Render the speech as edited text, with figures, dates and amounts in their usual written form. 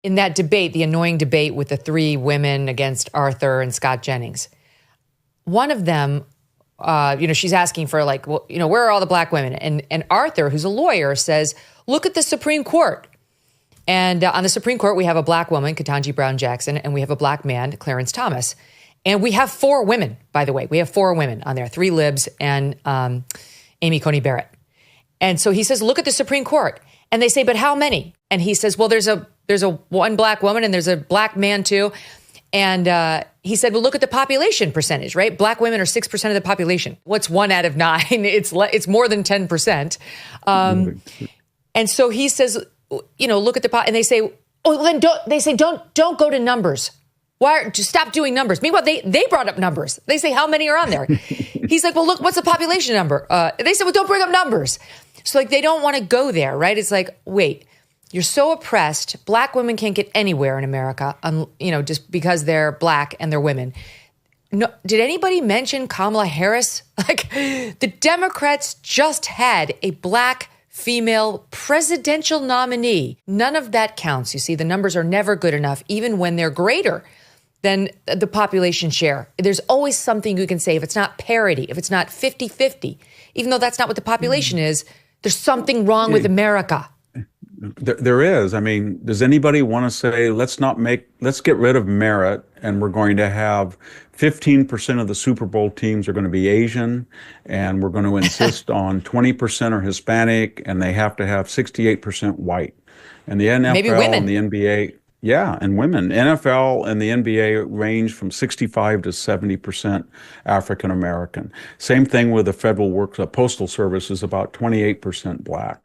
in that debate, the annoying debate with the three women against Arthur and Scott Jennings, one of them, she's asking for like, well, where are all the black women? And Arthur, who's a lawyer, says, look at the Supreme Court. And on the Supreme Court, we have a black woman, Ketanji Brown Jackson, and we have a black man, Clarence Thomas. And we have 4 women, by the way. We have 4 women on there, 3 libs and Amy Coney Barrett. And so he says, look at the Supreme Court. And they say, but how many? And he says, well, there's a one black woman and there's a black man too. And he said, well, look at the population percentage, right? Black women are 6% of the population. What's 1 out of 9? It's more than 10%. And so he says, look at the and they say, oh, then don't go to numbers. Just stop doing numbers. Meanwhile, they brought up numbers. They say, how many are on there? He's like, well, look, what's the population number? They said, well, don't bring up numbers. So like, they don't want to go there, right? It's like, wait, you're so oppressed. Black women can't get anywhere in America, just because they're black and they're women. No, did anybody mention Kamala Harris? Like, the Democrats just had a black female presidential nominee. None of that counts. You see, the numbers are never good enough, even when they're greater than the population share. There's always something you can say. If it's not parity, if it's not 50-50, even though that's not what the population is, there's something wrong with America. There is. I mean, does anybody want to say, let's get rid of merit and we're going to have 15% of the Super Bowl teams are going to be Asian and we're going to insist on 20% are Hispanic and they have to have 68% white. And the NFL and the NBA, and women. NFL and the NBA range from 65 to 70% African American. Same thing with the Federal Postal Service is about 28% black.